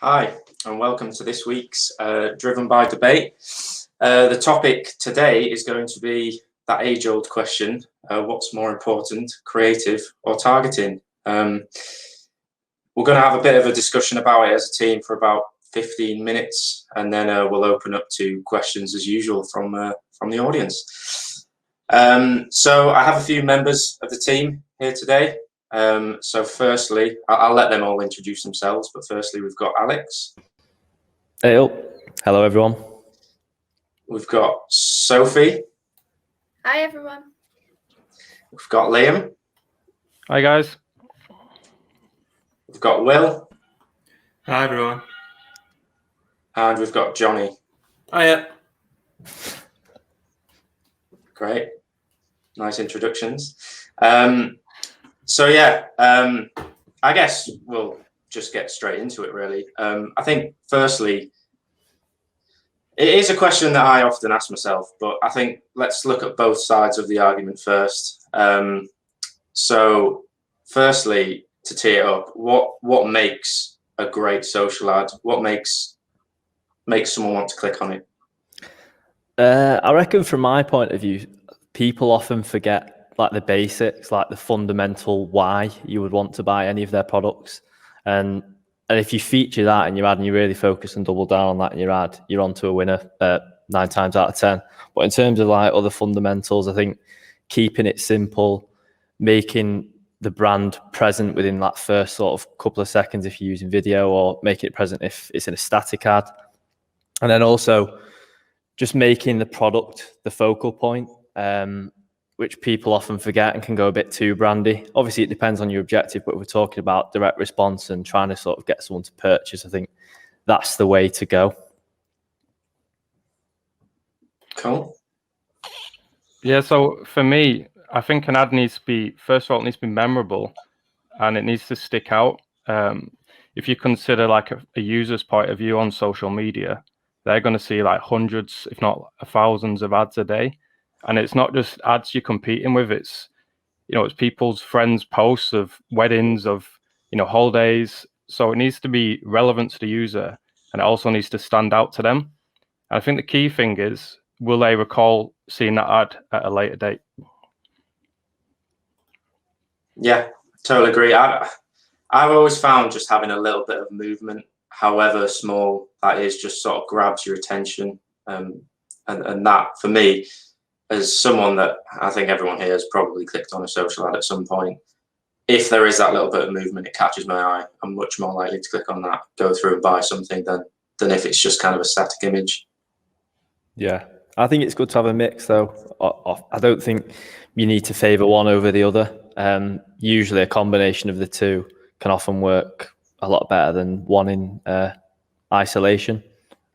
Hi, and welcome to this week's Driven by Debate. The topic today is going to be that age-old question, what's more important, creative or targeting? We're going to have a bit of a discussion about it as a team for about 15 minutes, and then we'll open up to questions as usual from the audience. So I have a few members of the team here today. So firstly, I'll let them all introduce themselves, but firstly we've got Alex. Hey, hello everyone. We've got Sophie. Hi everyone. We've got Liam. Hi guys. We've got Will. Hi everyone. And we've got Johnny. Hiya. Great. Nice introductions. I guess we'll just get straight into it, really. I think, firstly, it is a question that I often ask myself, but I think let's look at both sides of the argument first. So, firstly, to tee it up, what makes a great social ad? What makes someone want to click on it? I reckon from my point of view, people often forget like the basics, like the fundamental why you would want to buy any of their products. And if you feature that in your ad and you really focus and double down on that in your ad, you're onto a winner 9 times out of 10. But in terms of like other fundamentals, I think keeping it simple, making the brand present within that first sort of couple of seconds if you're using video, or making it present if it's in a static ad. And then also just making the product the focal point, which people often forget and can go a bit too brandy. Obviously, it depends on your objective, but we're talking about direct response and trying to sort of get someone to purchase. I think that's the way to go. Cool. Yeah, so for me, I think an ad needs to be, first of all, it needs to be memorable and it needs to stick out. If you consider like a user's point of view on social media, they're going to see like hundreds, if not thousands of ads a day. And it's not just ads you're competing with. It's, it's people's friends' posts of weddings, of, holidays. So it needs to be relevant to the user, and it also needs to stand out to them. And I think the key thing is, will they recall seeing that ad at a later date? Yeah, totally agree. I've always found just having a little bit of movement, however small that is, just sort of grabs your attention. And that, for me, as someone that I think everyone here has probably clicked on a social ad at some point, if there is that little bit of movement, it catches my eye. I'm much more likely to click on that, go through and buy something than if it's just kind of a static image. Yeah, I think it's good to have a mix though. I don't think you need to favor one over the other. Usually a combination of the two can often work a lot better than one in isolation.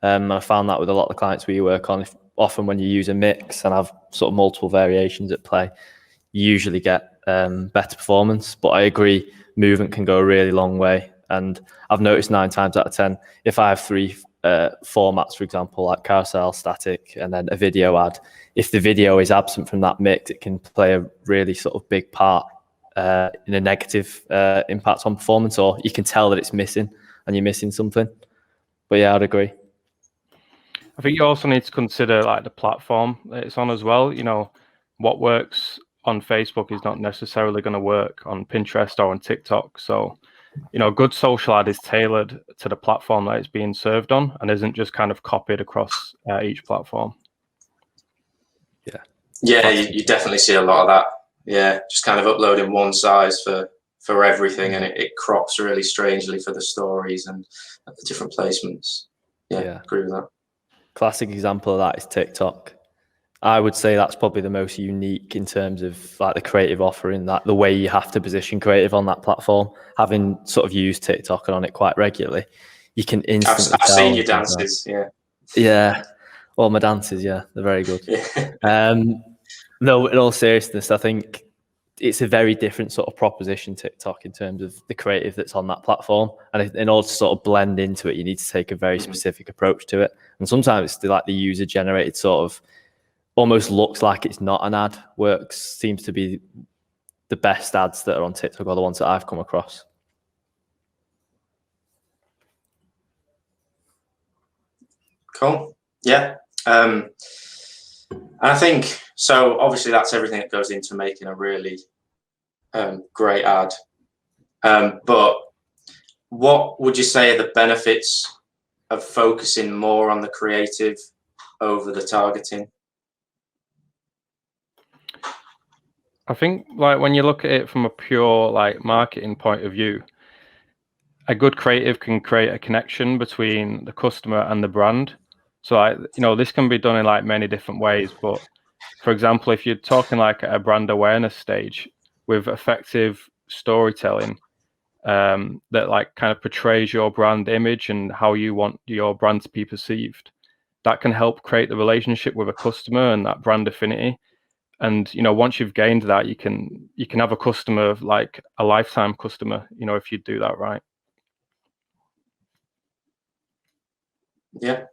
I found that with a lot of the clients we work on. Often when you use a mix and have sort of multiple variations at play, you usually get better performance. But I agree, movement can go a really long way. And I've noticed 9 times out of 10, if I have 3 formats, for example, like carousel, static, and then a video ad, if the video is absent from that mix, it can play a really sort of big part in a negative impact on performance, or you can tell that it's missing and you're missing something. But yeah, I'd agree. I think you also need to consider like the platform that it's on as well. What works on Facebook is not necessarily going to work on Pinterest or on TikTok. So, a good social ad is tailored to the platform that it's being served on and isn't just kind of copied across each platform. Yeah, you definitely see a lot of that. Yeah, just kind of uploading one size for everything, and it crops really strangely for the stories and the different placements. Yeah, agree with that. Classic example of that is TikTok. I would say that's probably the most unique in terms of like the creative offering, that the way you have to position creative on that platform. Having sort of used TikTok and on it quite regularly, you can instantly I've seen your dances, Yeah. Well, my dances, yeah, they're very good. No, in all seriousness, I think it's a very different sort of proposition, TikTok, in terms of the creative that's on that platform. And in order to sort of blend into it, you need to take a very specific approach to it. And sometimes it's like the user generated sort of almost looks like it's not an ad. Seems to be the best ads that are on TikTok, or the ones that I've come across. Cool. Yeah. And I think, so obviously that's everything that goes into making a really great ad. But what would you say are the benefits of focusing more on the creative over the targeting? I think like when you look at it from a pure like marketing point of view, a good creative can create a connection between the customer and the brand. So this can be done in like many different ways. But for example, if you're talking like a brand awareness stage with effective storytelling, that like kind of portrays your brand image and how you want your brand to be perceived, that can help create the relationship with a customer and that brand affinity. And once you've gained that, you can have a customer, like a lifetime customer, if you do that right. Yeah.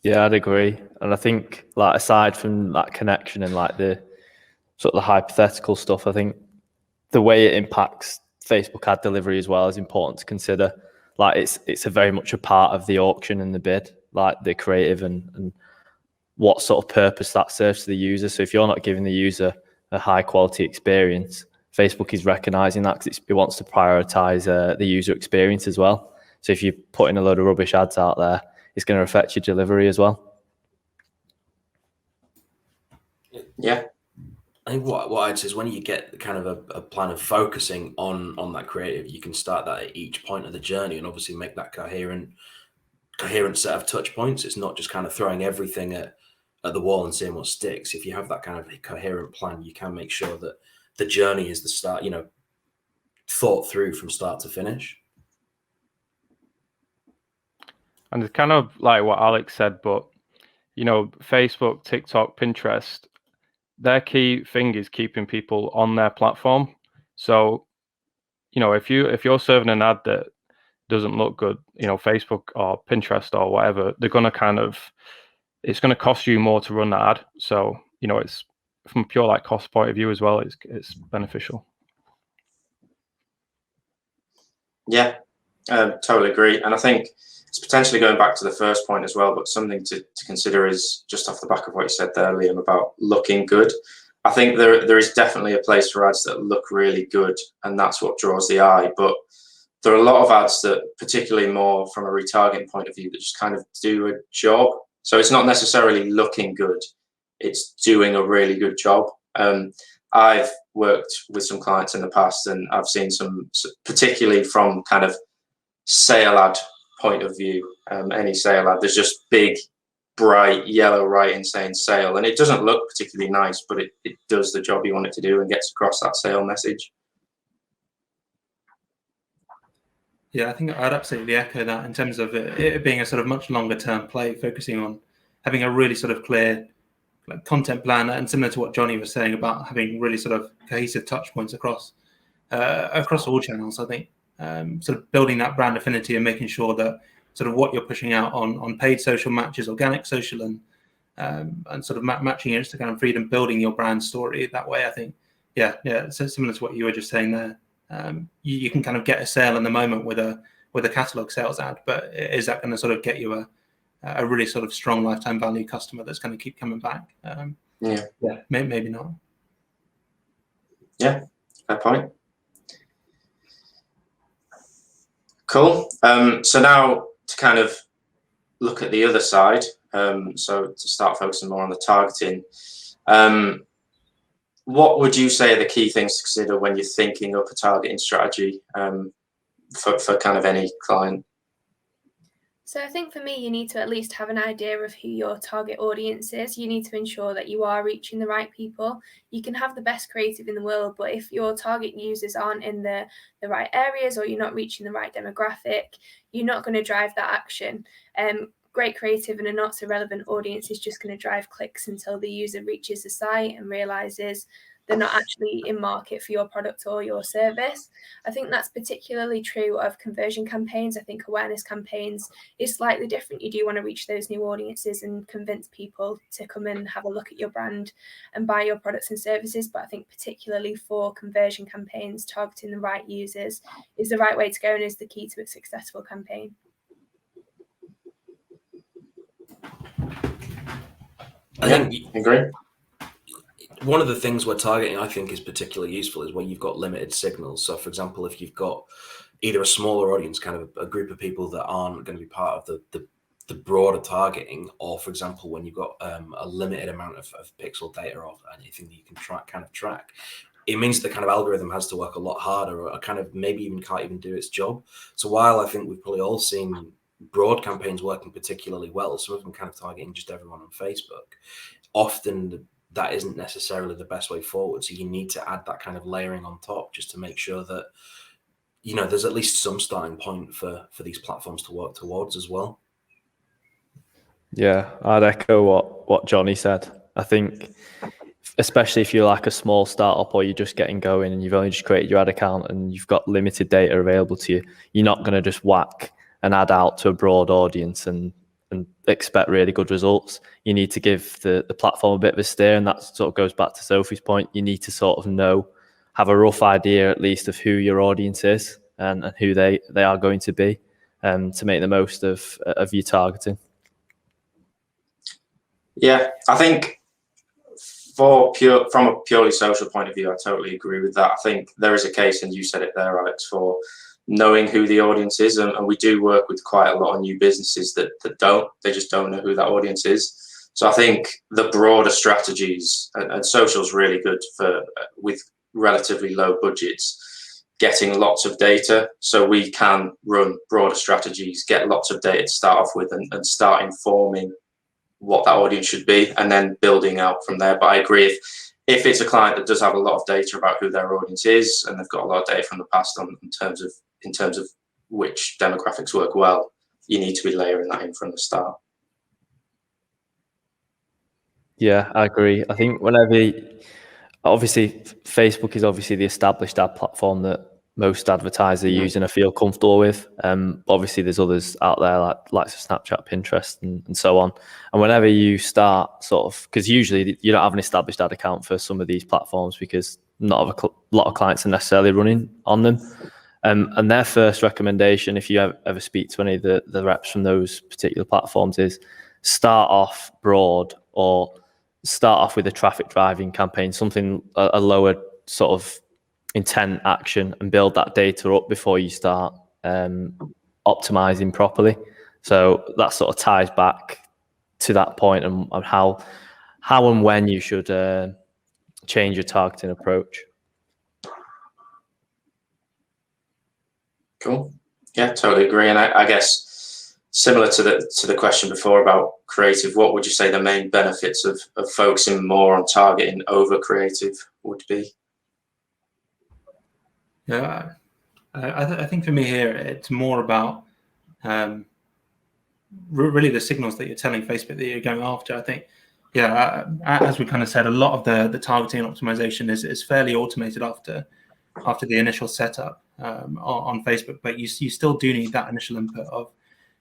Yeah, I'd agree. And I think like aside from that connection and like the sort of the hypothetical stuff, I think the way it impacts Facebook ad delivery as well is important to consider. Like it's a very much a part of the auction and the bid, like the creative and what sort of purpose that serves to the user. So if you're not giving the user a high quality experience, Facebook is recognizing that because it wants to prioritize the user experience as well. So if you're putting a load of rubbish ads out there, it's going to affect your delivery as well. Yeah. I think what I'd say is when you get kind of a plan of focusing on that creative, you can start that at each point of the journey and obviously make that coherent set of touch points. It's not just kind of throwing everything at the wall and seeing what sticks. If you have that kind of coherent plan, you can make sure that the journey is the start, thought through from start to finish. And it's kind of like what Alex said, but Facebook, TikTok, Pinterest, their key thing is keeping people on their platform. So, if you're serving an ad that doesn't look good, Facebook or Pinterest or whatever, they're gonna it's gonna cost you more to run that ad. So, it's from a pure like cost point of view as well, it's beneficial. Yeah, totally agree. And I think it's potentially going back to the first point as well, but something to consider is just off the back of what you said there, Liam, about looking good. I think there is definitely a place for ads that look really good, and that's what draws the eye. But there are a lot of ads that, particularly more from a retargeting point of view, that just kind of do a job. So it's not necessarily looking good, it's doing a really good job. I've worked with some clients in the past, and I've seen some, particularly from kind of sale ad point of view, any sale ad, there's just big, bright yellow writing saying sale, and it doesn't look particularly nice, but it does the job you want it to do and gets across that sale message. Yeah, I think I'd absolutely echo that in terms of it being a sort of much longer term play, focusing on having a really sort of clear content plan, and similar to what Johnny was saying about having really sort of cohesive touch points across all channels. I think sort of building that brand affinity and making sure that sort of what you're pushing out on paid social matches, organic social, and sort of matching Instagram feed and building your brand story that way. I think, yeah, so similar to what you were just saying there. You can kind of get a sale in the moment with a catalog sales ad, but is that going to sort of get you a really sort of strong lifetime value customer that's going to keep coming back? Yeah, maybe not. Yeah, fair point. Cool. So now to kind of look at the other side, so to start focusing more on the targeting, what would you say are the key things to consider when you're thinking up a targeting strategy for kind of any client? So I think for me, you need to at least have an idea of who your target audience is. You need to ensure that you are reaching the right people. You can have the best creative in the world, but if your target users aren't in the right areas, or you're not reaching the right demographic, you're not going to drive that action. Great creative and a not so relevant audience is just going to drive clicks until the user reaches the site and realizes they're not actually in market for your product or your service. I think that's particularly true of conversion campaigns. I think awareness campaigns is slightly different. You do want to reach those new audiences and convince people to come and have a look at your brand and buy your products and services. But I think particularly for conversion campaigns, targeting the right users is the right way to go and is the key to a successful campaign. I think agree. One of the things where targeting, I think, is particularly useful is when you've got limited signals. So, for example, if you've got either a smaller audience, kind of a group of people that aren't going to be part of the broader targeting, or, for example, when you've got a limited amount of pixel data or anything that you can track, it means the kind of algorithm has to work a lot harder, or kind of maybe even can't even do its job. So while I think we've probably all seen broad campaigns working particularly well, some of them kind of targeting just everyone on Facebook, often that isn't necessarily the best way forward. So you need to add that kind of layering on top just to make sure that, you know, there's at least some starting point for these platforms to work towards as well. Yeah, I'd echo what Johnny said. I think, especially if you're like a small startup or you're just getting going and you've only just created your ad account and you've got limited data available to you, you're not going to just whack an ad out to a broad audience and expect really good results. You need to give the platform a bit of a steer, and that sort of goes back to Sophie's point. You need to sort of have a rough idea at least of who your audience is and who they are going to be, to make the most of your targeting. Yeah, I think from a purely social point of view, I totally agree with that. I think there is a case, and you said it there, Alex, for knowing who the audience is, and we do work with quite a lot of new businesses that just don't know who that audience is. So I think the broader strategies, and social's really good for with relatively low budgets, getting lots of data, so we can run broader strategies, get lots of data to start off with, and start informing what that audience should be, and then building out from there. But I agree, if it's a client that does have a lot of data about who their audience is, and they've got a lot of data from the past in terms of which demographics work well, you need to be layering that in from the start. Yeah, I agree. I think obviously Facebook is obviously the established ad platform that most advertisers use and I feel comfortable with. Obviously there's others out there like Snapchat, Pinterest and so on. And whenever you start because usually you don't have an established ad account for some of these platforms because not a lot of clients are necessarily running on them. And their first recommendation, if you ever speak to any of the reps from those particular platforms, is start off broad or start off with a traffic driving campaign, something a lower sort of intent action, and build that data up before you start optimizing properly. So that sort of ties back to that point and how and when you should change your targeting approach. Cool. Yeah, totally agree. And I guess similar to the question before about creative, what would you say the main benefits of focusing more on targeting over creative would be? Yeah, I think for me here, it's more about really the signals that you're telling Facebook that you're going after. I think, yeah, as we kind of said, a lot of the targeting and optimization is fairly automated after the initial setup on Facebook, but you still do need that initial input of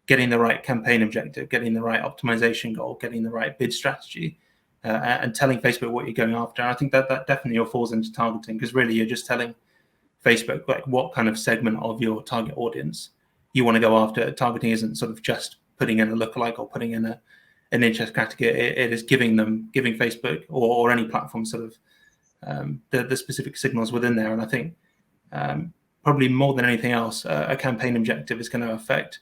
getting the right campaign objective, getting the right optimization goal, getting the right bid strategy, and telling Facebook what you're going after. And I think that definitely all falls into targeting, because really you're just telling Facebook like what kind of segment of your target audience you want to go after. Targeting isn't sort of just putting in a lookalike or putting in an interest category. It is giving Facebook or any platform sort of the specific signals within there. And I think probably more than anything else, a campaign objective is going to affect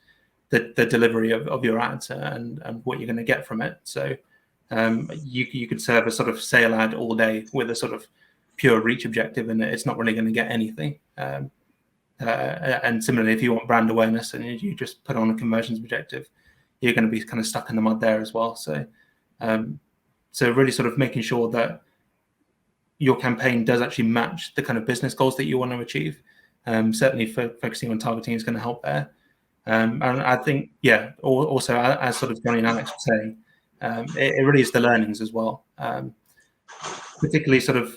the delivery of your ads and what you're going to get from it. So you could serve a sort of sale ad all day with a sort of pure reach objective, and it's not really going to get anything. And similarly, if you want brand awareness and you just put on a conversions objective, you're going to be kind of stuck in the mud there as well. So really sort of making sure that your campaign does actually match the kind of business goals that you want to achieve. Certainly focusing on targeting is going to help there. And I think, yeah, also as sort of Johnny and Alex were saying, it really is the learnings as well. Particularly sort of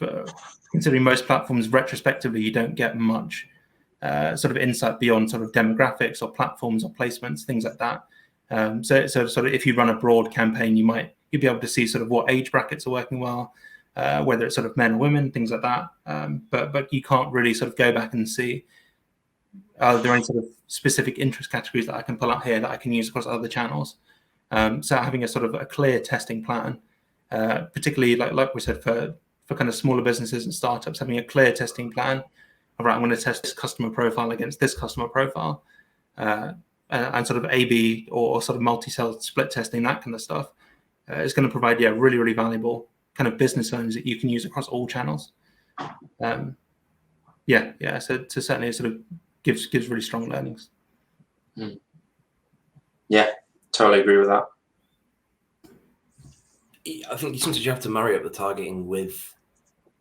considering most platforms retrospectively, you don't get much sort of insight beyond sort of demographics or platforms or placements, things like that. So sort of if you run a broad campaign, you'd be able to see sort of what age brackets are working well, whether it's sort of men or women, things like that. But you can't really sort of go back and see, are there any sort of specific interest categories that I can pull out here that I can use across other channels? So having a sort of a clear testing plan particularly like we said for kind of smaller businesses and startups, having a clear testing plan. All right, I'm going to test this customer profile against this customer profile, and sort of A/B or sort of multi-cell split testing, that kind of stuff. Is going to provide really, really valuable kind of business owners that you can use across all channels. So certainly it sort of gives really strong learnings. Yeah, totally agree with that. I think sometimes you have to marry up the targeting with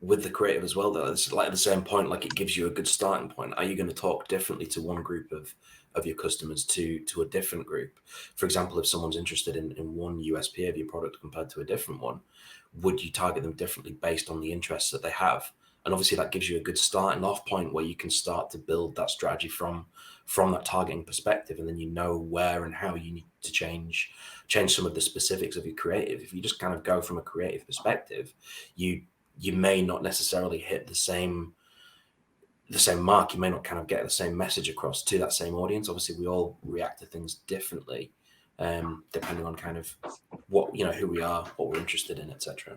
the creative as well, though. It's like at the same point, like it gives you a good starting point. Are you going to talk differently to one group of your customers to a different group? For example, if someone's interested in one USP of your product compared to a different one, would you target them differently based on the interests that they have? And obviously that gives you a good starting off point where you can start to build that strategy from that targeting perspective, and then you know where and how you need to change some of the specifics of your creative. If you just kind of go from a creative perspective, you may not necessarily hit the same mark. You may not kind of get the same message across to that same audience. Obviously, we all react to things differently, depending on kind of what, who we are, what we're interested in, etc.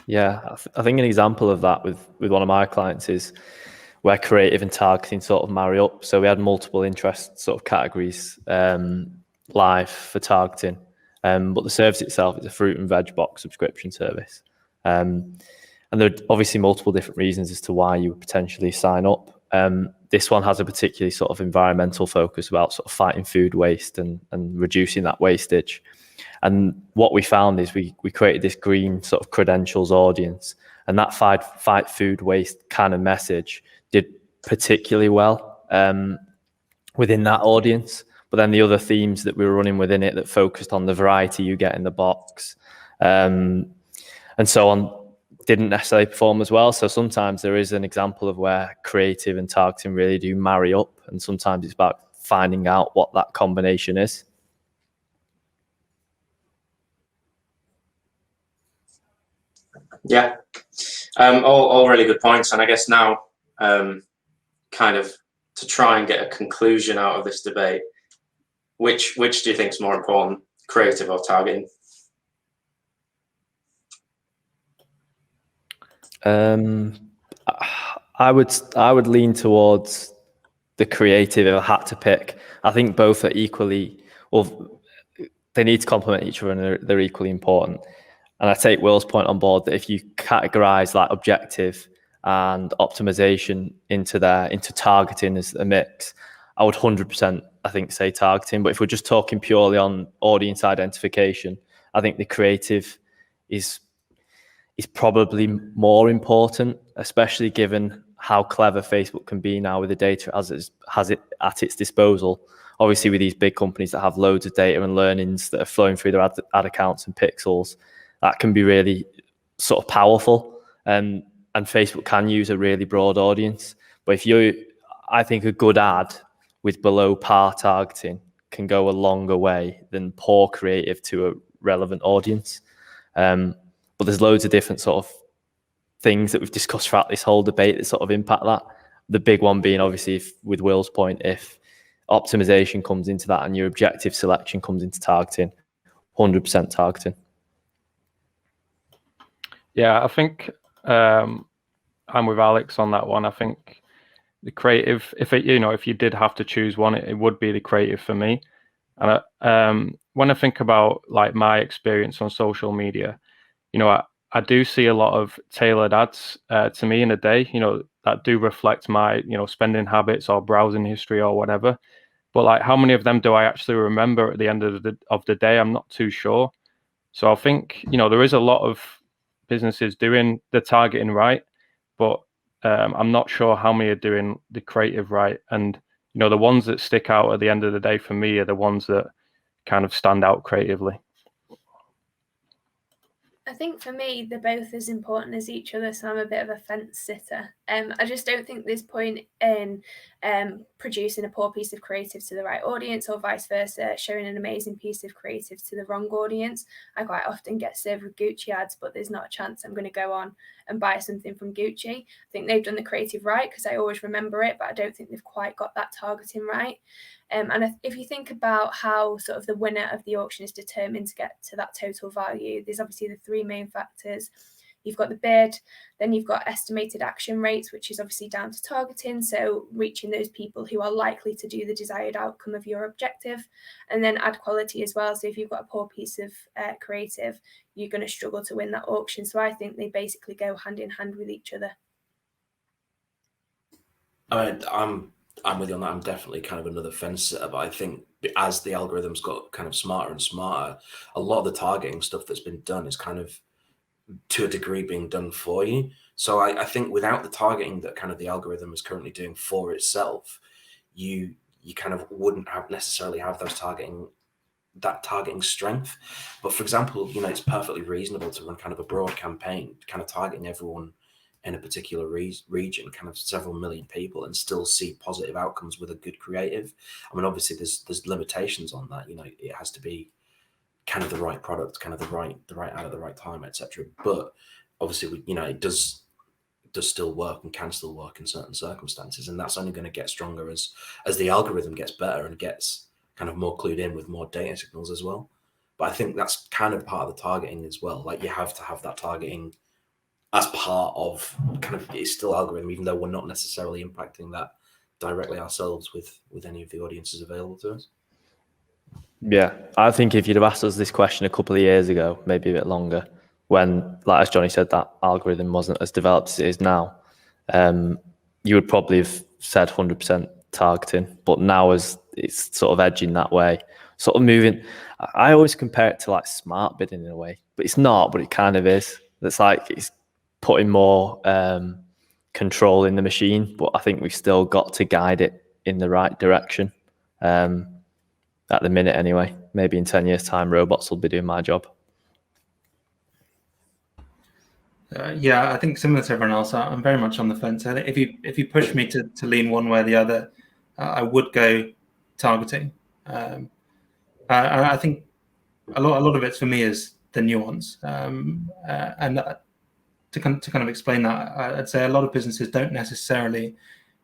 Yeah, I think an example of that with one of my clients is where creative and targeting sort of marry up. So we had multiple interest sort of categories live for targeting, but the service itself is a fruit and veg box subscription service. And there are obviously multiple different reasons as to why you would potentially sign up. This one has a particularly sort of environmental focus about sort of fighting food waste and reducing that wastage. And what we found is we created this green sort of credentials audience, and that fight food waste kind of message did particularly well within that audience. But then the other themes that we were running within it that focused on the variety you get in the box and so on didn't necessarily perform as well. So sometimes there is an example of where creative and targeting really do marry up, and sometimes it's about finding out what that combination is. Yeah, all really good points. And I guess now, kind of to try and get a conclusion out of this debate, which do you think is more important, creative or targeting? I would lean towards the creative if I had to pick. I think both are equally, well, they need to complement each other, and they're equally important. And I take Will's point on board that if you categorize like objective and optimization into targeting as a mix, I would 100% I think say targeting. But if we're just talking purely on audience identification, I think the creative is probably more important, especially given how clever Facebook can be now with the data as it has it at its disposal. Obviously, with these big companies that have loads of data and learnings that are flowing through their ad accounts and pixels, that can be really sort of powerful. And Facebook can use a really broad audience. But I think a good ad with below par targeting can go a longer way than poor creative to a relevant audience. But there's loads of different sort of things that we've discussed throughout this whole debate that sort of impact that. The big one being obviously, with Will's point, if optimization comes into that and your objective selection comes into targeting, 100% targeting. Yeah, I think I'm with Alex on that one. I think the creative, if you did have to choose one, it would be the creative for me. And when I think about like my experience on social media, I do see a lot of tailored ads to me in a day, that do reflect my, spending habits or browsing history or whatever. But like, how many of them do I actually remember at the end of the day? I'm not too sure. So I think, there is a lot of businesses doing the targeting right, but I'm not sure how many are doing the creative right. And, the ones that stick out at the end of the day for me are the ones that kind of stand out creatively. I think for me, they're both as important as each other, so I'm a bit of a fence sitter. I just don't think there's point in producing a poor piece of creative to the right audience, or vice versa, showing an amazing piece of creative to the wrong audience. I quite often get served with Gucci ads, but there's not a chance I'm going to go on and buy something from Gucci. I think they've done the creative right because I always remember it, but I don't think they've quite got that targeting right. And if you think about how sort of the winner of the auction is determined to get to that total value, there's obviously the three main factors. You've got the bid, then you've got estimated action rates, which is obviously down to targeting, so reaching those people who are likely to do the desired outcome of your objective, and then ad quality as well. So if you've got a poor piece of creative, you're going to struggle to win that auction. So I think they basically go hand in hand with each other. I'm with you on that. I'm definitely kind of another fence sitter, but I think as the algorithms got kind of smarter and smarter, a lot of the targeting stuff that's been done is kind of to a degree being done for you. So I think without the targeting that kind of the algorithm is currently doing for itself, you kind of wouldn't necessarily have that targeting strength. But for example, it's perfectly reasonable to run kind of a broad campaign, kind of targeting everyone in a particular region, kind of several million people, and still see positive outcomes with a good creative. I mean, obviously there's limitations on that. It has to be kind of the right product, kind of the right ad at the right time, etc. But obviously, it does still work and can still work in certain circumstances, and that's only going to get stronger as the algorithm gets better and gets kind of more clued in with more data signals as well. But I think that's kind of part of the targeting as well. Like, you have to have that targeting as part of kind of, it's still algorithm, even though we're not necessarily impacting that directly ourselves with any of the audiences available to us. Yeah, I think if you'd have asked us this question a couple of years ago, maybe a bit longer, when, like as Johnny said, that algorithm wasn't as developed as it is now, you would probably have said 100% targeting. But now, as it's sort of edging that way, sort of moving, I always compare it to like smart bidding in a way, but it's not, but it kind of is. It's like it's putting more control in the machine, but I think we've still got to guide it in the right direction. At the minute anyway. Maybe in 10 years' time, robots will be doing my job. Yeah, I think similar to everyone else, I'm very much on the fence. I think if you push me to lean one way or the other, I would go targeting. I think a lot of it for me is the nuance. And to kind of explain that, I'd say a lot of businesses don't necessarily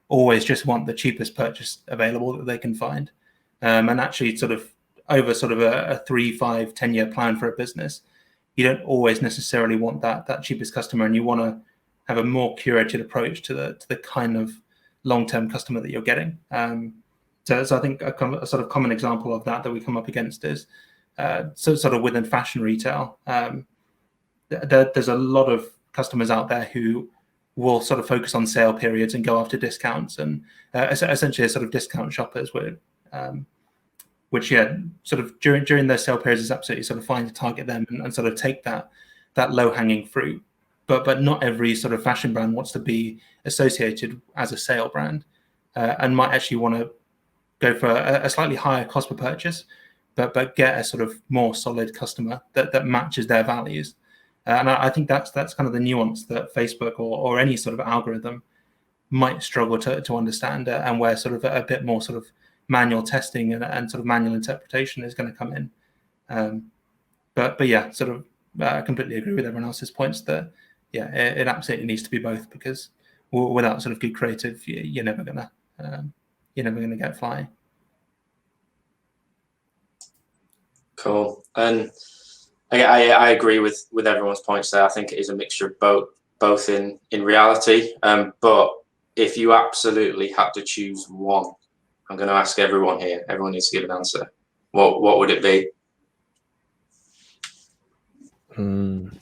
always just want the cheapest purchase available that they can find. And actually sort of over sort of a 3, 5, 10-year plan for a business, you don't always necessarily want that cheapest customer, and you want to have a more curated approach to the kind of long-term customer that you're getting. So I think a sort of common example of that we come up against is sort of within fashion retail. There's a lot of customers out there who will sort of focus on sale periods and go after discounts, and essentially sort of discount shoppers which sort of during those sale periods is absolutely sort of fine to target them and sort of take that low hanging fruit. But not every sort of fashion brand wants to be associated as a sale brand, and might actually want to go for a slightly higher cost per purchase, but get a sort of more solid customer that matches their values. And I think that's kind of the nuance that Facebook or any sort of algorithm might struggle to understand, and where sort of a bit more sort of manual testing and sort of manual interpretation is going to come in. But yeah, sort of I completely agree with everyone else's points that it absolutely needs to be both, because without sort of good creative, you're never gonna get flying. Cool. And I agree with everyone's points there. I think it is a mixture of both in reality. But if you absolutely had to choose one, I'm going to ask everyone here. Everyone needs to give an answer. What would it be?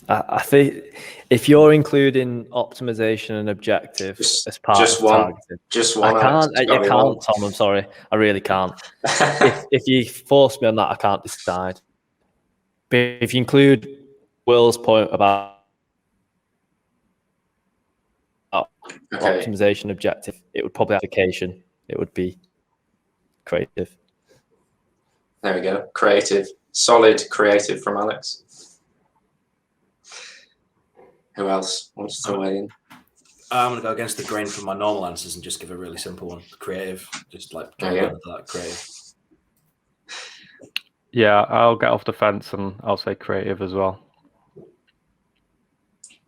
I think if you're including optimization and objective as part of targeting, just one. I can't, Tom. I'm sorry, I really can't. if you force me on that, I can't decide. But if you include Will's point about optimization objective, it would probably be application. It would be creative. There we go. Creative. Solid creative from Alex. Who else wants to weigh in? I'm going to go against the grain from my normal answers and just give a really simple one. Creative. Just like Oh, yeah. that creative. Yeah, I'll get off the fence and I'll say creative as well.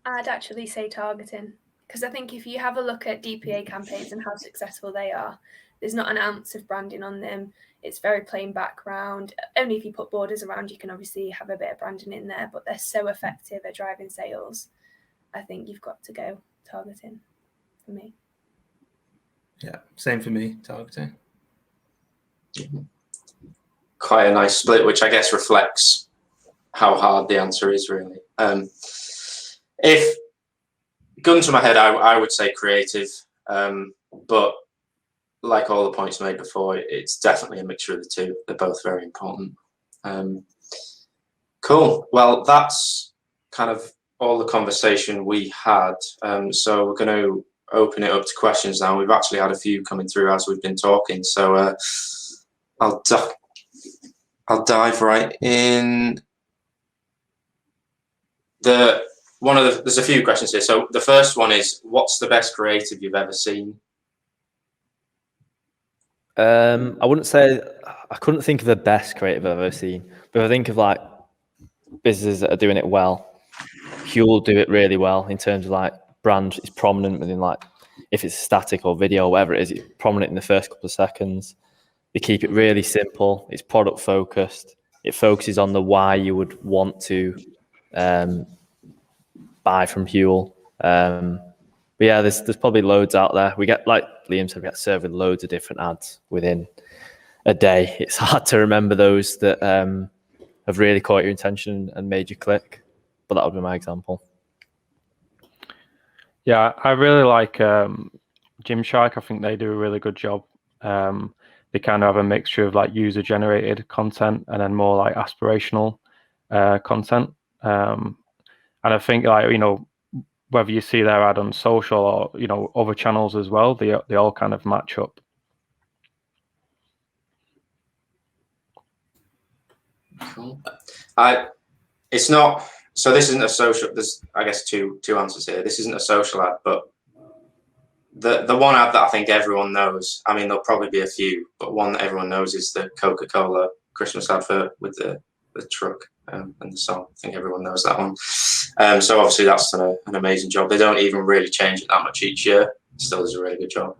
I'd actually say targeting, because I think if you have a look at DPA campaigns and how successful they are, there's not an ounce of branding on them. It's very plain background. Only if you put borders around, you can obviously have a bit of branding in there, but they're so effective at driving sales. I think you've got to go targeting for me. Yeah, same for me, targeting. Quite a nice split, which I guess reflects how hard the answer is, really. If gun to my head, I would say creative, but like all the points made before, it's definitely a mixture of the two. They're both very important. Cool. Well, that's kind of all the conversation we had. So we're going to open it up to questions now. We've actually had a few coming through as we've been talking. So I'll dive right in. There's a few questions here. So the first one is, what's the best creative you've ever seen? I wouldn't say, I couldn't think of the best creative I've ever seen, but if I think of like businesses that are doing it well, Huel do it really well in terms of like brand is prominent within, like, if it's static or video or whatever it is, it's prominent in the first couple of seconds. They keep it really simple. It's product focused. It focuses on the why you would want to buy from Huel. But yeah, there's probably loads out there. We get, like Liam said, we get served with loads of different ads within a day. It's hard to remember those that have really caught your attention and made you click. But that would be my example. Yeah, I really like Gymshark. I think they do a really good job. They kind of have a mixture of like user-generated content and then more like aspirational content. And I think, like, you know, whether you see their ad on social or, you know, other channels as well, they all kind of match up. Cool. It's not. So this isn't a social. There's, I guess, two answers here. This isn't a social ad, but the one ad that I think everyone knows. I mean, there'll probably be a few, but one that everyone knows is the Coca-Cola Christmas advert with the truck and the song. I think everyone knows that one. So obviously that's an amazing job. They don't even really change it that much each year. It still does a really good job.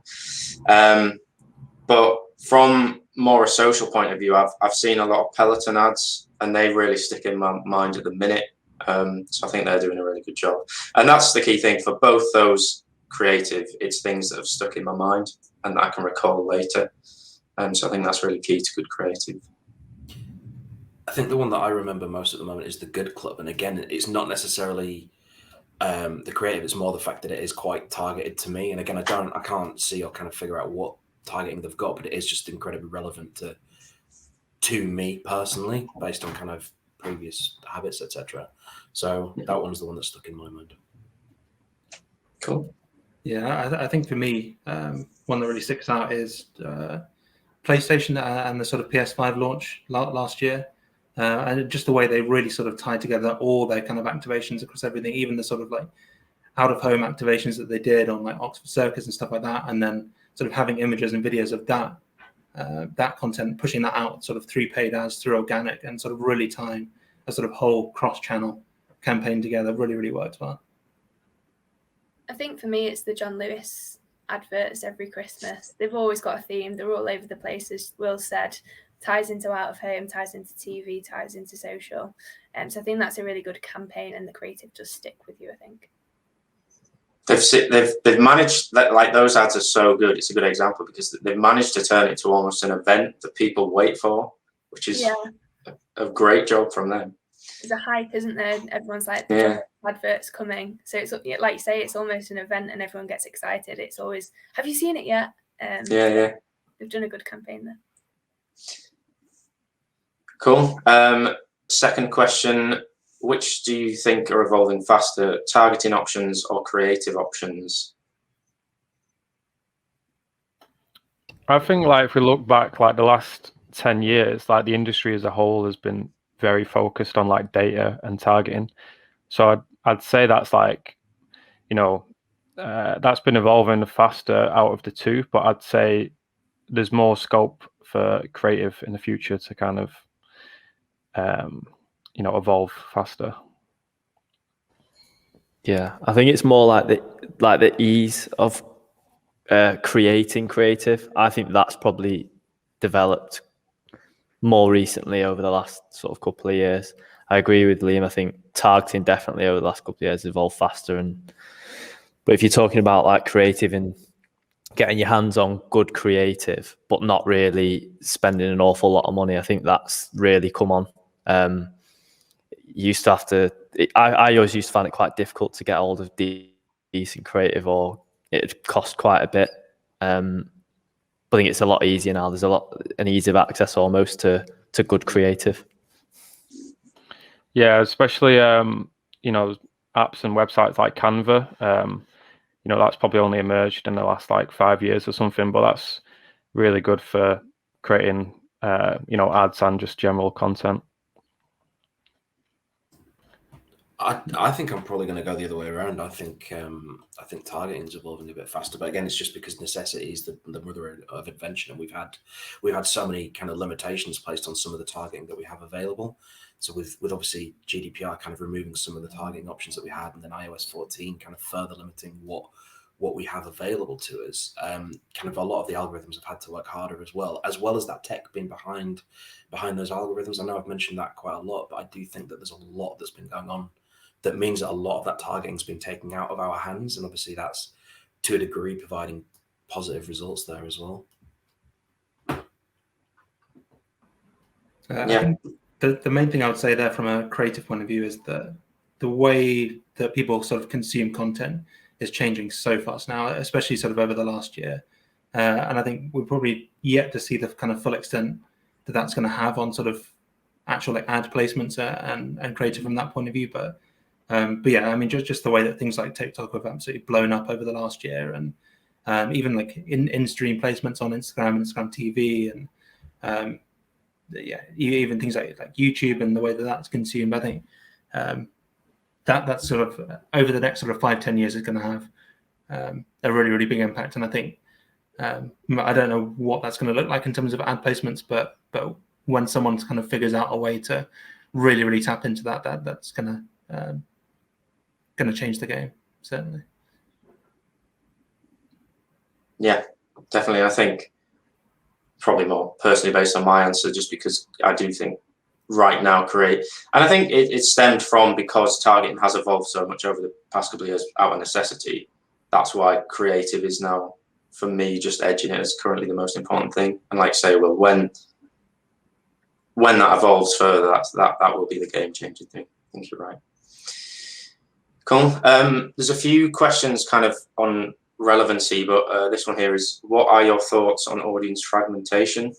But from more a social point of view, I've seen a lot of Peloton ads, and they really stick in my mind at the minute. So I think they're doing a really good job. And that's the key thing for both those creative. It's things that have stuck in my mind and that I can recall later. So I think that's really key to good creative. I think the one that I remember most at the moment is the Good Club. And again, it's not necessarily the creative, it's more the fact that it is quite targeted to me. And again, I can't see or kind of figure out what targeting they've got, but it is just incredibly relevant to me personally, based on kind of previous habits, etc. So that one's the one that stuck in my mind. Cool. Yeah, I think for me, one that really sticks out is PlayStation and the sort of PS5 launch last year. And just the way they really sort of tied together all their kind of activations across everything, even the sort of like out-of-home activations that they did on like Oxford Circus and stuff like that, and then sort of having images and videos of that content, pushing that out sort of through paid ads, through organic, and sort of really tying a sort of whole cross-channel campaign together really, really worked well. I think for me, it's the John Lewis adverts every Christmas. They've always got a theme. They're all over the place, as Will said. Ties into out of home, ties into TV, ties into social. So I think that's a really good campaign, and the creative does stick with you, I think. They've managed, like, those ads are so good. It's a good example because they've managed to turn it to almost an event that people wait for, which is a great job from them. There's a hype, isn't there? Everyone's like, yeah, adverts coming. So it's like you say, it's almost an event and everyone gets excited. It's always, have you seen it yet? Yeah. They've done a good campaign there. Cool. Second question, which do you think are evolving faster, targeting options or creative options? I think, like, if we look back, like the last 10 years, like the industry as a whole has been very focused on like data and targeting. So I'd say that's like, you know, that's been evolving faster out of the two, but I'd say there's more scope for creative in the future to kind of evolve faster. Yeah, I think it's more like the ease of creating creative. I think that's probably developed more recently over the last sort of couple of years. I agree with Liam. I think targeting definitely over the last couple of years evolved faster. But if you're talking about like creative and getting your hands on good creative, but not really spending an awful lot of money, I think that's really come on. You used to have to. I always used to find it quite difficult to get hold of decent creative, or it cost quite a bit. I think it's a lot easier now. There's an ease of access almost to good creative. Yeah, especially apps and websites like Canva. That's probably only emerged in the last like 5 years or something, but that's really good for creating ads and just general content. I think I'm probably going to go the other way around. I think targeting is evolving a bit faster, but again, it's just because necessity is the mother of invention, and we've had so many kind of limitations placed on some of the targeting that we have available. So with obviously GDPR kind of removing some of the targeting options that we had, and then iOS 14 kind of further limiting what we have available to us, kind of a lot of the algorithms have had to work harder as well as that tech being behind those algorithms. I know I've mentioned that quite a lot, but I do think that there's a lot that's been going on that means that a lot of that targeting's been taken out of our hands, and obviously that's to a degree providing positive results there as well. I think the main thing I would say there from a creative point of view is that the way that people sort of consume content is changing so fast now, especially sort of over the last year. And I think we're probably yet to see the kind of full extent that that's going to have on sort of actual like ad placements and creative from that point of view. But yeah, I mean, just the way that things like TikTok have absolutely blown up over the last year, and even like in-stream placements on Instagram TV, and yeah, even things like YouTube and the way that that's consumed. I think that's sort of over the next sort of 5-10 years is going to have a really, really big impact. And I think I don't know what that's going to look like in terms of ad placements, but when someone kind of figures out a way to really, really tap into that's going to change the game, certainly. Yeah, definitely. I think probably more personally based on my answer, just because I do think right now and I think it stemmed from because targeting has evolved so much over the past couple of years out of necessity. That's why creative is now, for me, just edging it as currently the most important thing. And like say, well, when that evolves further, that will be the game-changing thing. I think you're right. Cool. There's a few questions kind of on relevancy, but this one here is, what are your thoughts on audience fragmentation?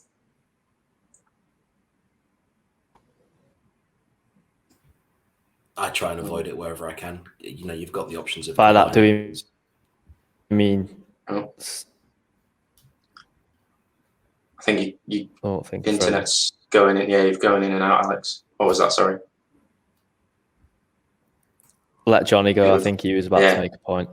I try and avoid it wherever I can. You've got the options of. By that, do you mean? Oh. I think you internet's going in. Yeah, you're going in and out, Alex. What was that? Sorry. Let Johnny go. I think he was about to make a point.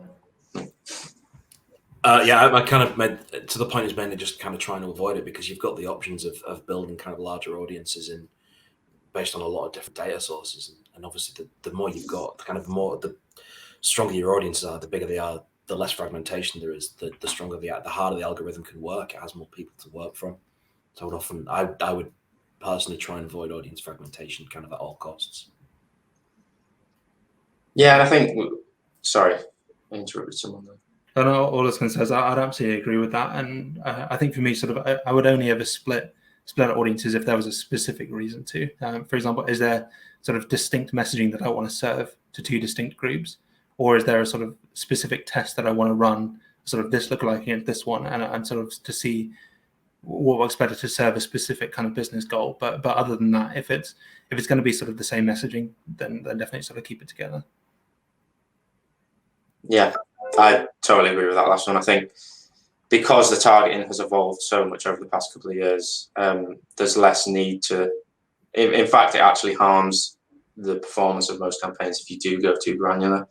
Yeah, I kind of made to the point is mainly just kind of trying to avoid it, because you've got the options of building kind of larger audiences based on a lot of different data sources, and obviously the more you've got, the stronger your audiences are, the bigger they are, the less fragmentation there is, the stronger the harder the algorithm can work. It has more people to work from. So I would personally try and avoid audience fragmentation kind of at all costs. Yeah, and I think, sorry, I interrupted someone there. And all I was going to say is I'd absolutely agree with that. And I think for me, sort of, I would only ever split audiences if there was a specific reason to. For example, is there sort of distinct messaging that I want to serve to two distinct groups? Or is there a sort of specific test that I want to run, sort of this lookalike against this one, and sort of to see what works better to serve a specific kind of business goal? But other than that, if it's going to be sort of the same messaging, then definitely sort of keep it together. Yeah, I totally agree with that last one. I think because the targeting has evolved so much over the past couple of years, there's less need to. In fact, it actually harms the performance of most campaigns if you do go too granular.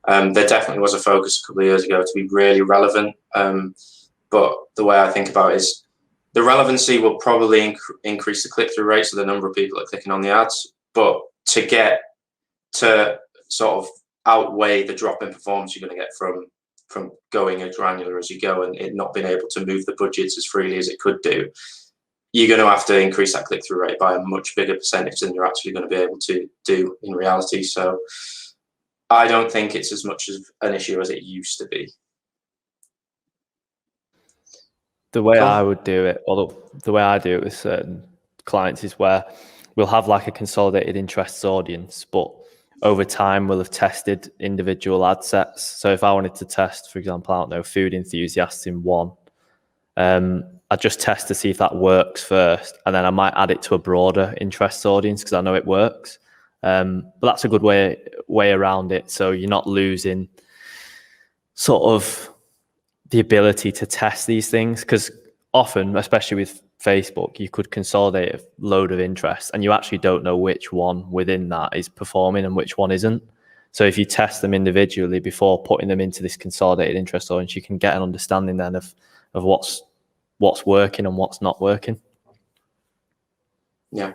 There definitely was a focus a couple of years ago to be really relevant. But the way I think about it is the relevancy will probably increase the click-through rate, so the number of people that are clicking on the ads. But to get to sort of outweigh the drop in performance you're going to get from going as granular as you go and it not being able to move the budgets as freely as it could do, you're going to have to increase that click-through rate by a much bigger percentage than you're actually going to be able to do in reality. So I don't think it's as much of an issue as it used to be. The way I would do it, or the way I do it with certain clients, is where we'll have like a consolidated interests audience, but over time we'll have tested individual ad sets. So if I wanted to test, for example, I don't know, food enthusiasts in one, I'd just test to see if that works first, and then I might add it to a broader interests audience because I know it works. But that's a good way around it. So you're not losing sort of the ability to test these things, because often, especially with Facebook, you could consolidate a load of interests and you actually don't know which one within that is performing and which one isn't. So if you test them individually before putting them into this consolidated interest audience, you can get an understanding then of what's working and what's not working. Yeah,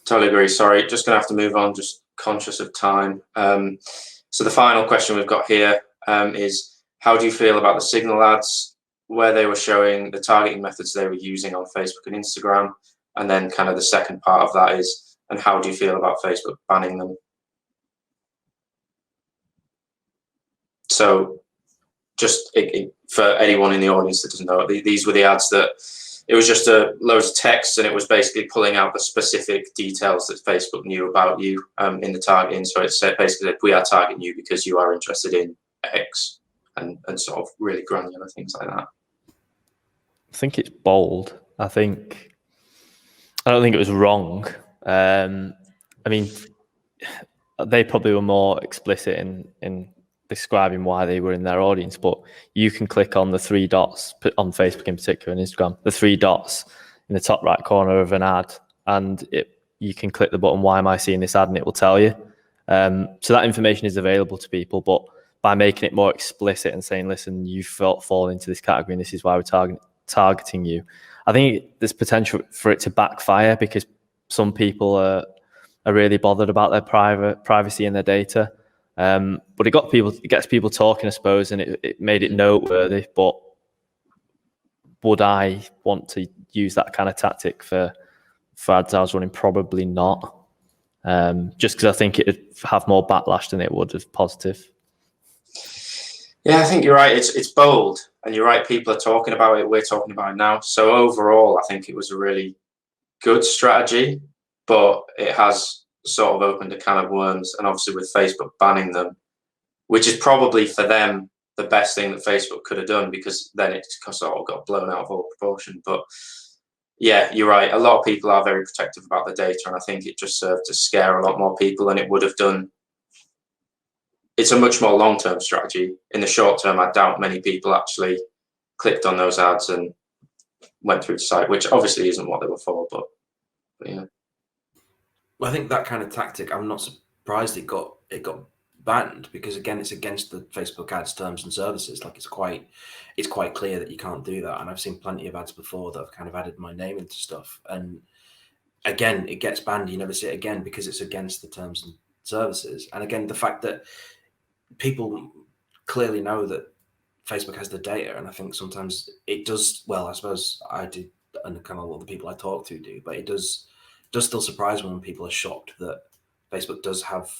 totally agree. Sorry, just gonna have to move on, just conscious of time. So the final question we've got here is, how do you feel about the signal ads, where they were showing the targeting methods they were using on Facebook and Instagram? And then kind of the second part of that is, and how do you feel about Facebook banning them? So just for anyone in the audience that doesn't know, these were the ads that it was just loads of text, and it was basically pulling out the specific details that Facebook knew about you in the targeting. So it said basically, we are targeting you because you are interested in X. And sort of really granular things like that. I think it's bold. I don't think it was wrong. I mean, they probably were more explicit in describing why they were in their audience, but you can click on the three dots on Facebook in particular and Instagram, the three dots in the top right corner of an ad, and you can click the button, why am I seeing this ad, and it will tell you. So that information is available to people, but by making it more explicit and saying, listen, you fall into this category and this is why we're targeting you, I think there's potential for it to backfire, because some people are really bothered about their privacy and their data. But it gets people talking, I suppose, and it made it noteworthy. But would I want to use that kind of tactic for ads I was running? Probably not. Just because I think it would have more backlash than it would have positive. Yeah, I think you're right. It's bold, and you're right. People are talking about it. We're talking about it now. So overall, I think it was a really good strategy, but it has sort of opened a can of worms. And obviously, with Facebook banning them, which is probably for them the best thing that Facebook could have done, because then it sort of got blown out of all proportion. But yeah, you're right. A lot of people are very protective about the data, and I think it just served to scare a lot more people than it would have done. It's a much more long-term strategy. In the short term, I doubt many people actually clicked on those ads and went through the site, which obviously isn't what they were for, but yeah. Well, I think that kind of tactic, I'm not surprised it got banned, because again, it's against the Facebook ads terms and services. Like it's quite clear that you can't do that. And I've seen plenty of ads before that have kind of added my name into stuff. And again, it gets banned. You never see it again because it's against the terms and services. And again, the fact that people clearly know that Facebook has the data, and I think sometimes it does. Well, I suppose I do, and kind of what the people I talk to do, but it does still surprise me when people are shocked that Facebook does have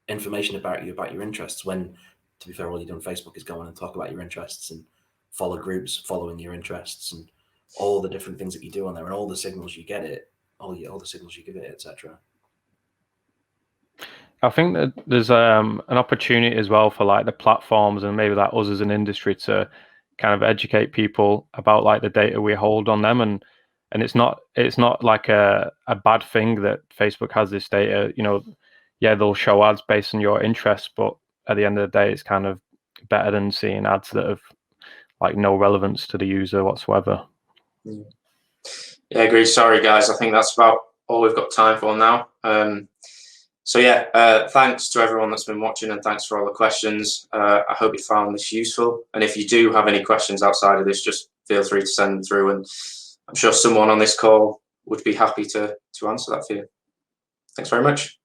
information about you, about your interests, when, to be fair, all you do on Facebook is go on and talk about your interests and follow groups following your interests and all the different things that you do on there and all the signals you get it, all the signals you give it, etc. I think that there's an opportunity as well for like the platforms and maybe like us as an industry to kind of educate people about like the data we hold on them, and it's not like a bad thing that Facebook has this data. You know, yeah, they'll show ads based on your interests, but at the end of the day, it's kind of better than seeing ads that have like no relevance to the user whatsoever. Yeah, I agree. Sorry, guys. I think that's about all we've got time for now. So yeah, thanks to everyone that's been watching, and thanks for all the questions. I hope you found this useful. And if you do have any questions outside of this, just feel free to send them through, and I'm sure someone on this call would be happy to answer that for you. Thanks very much.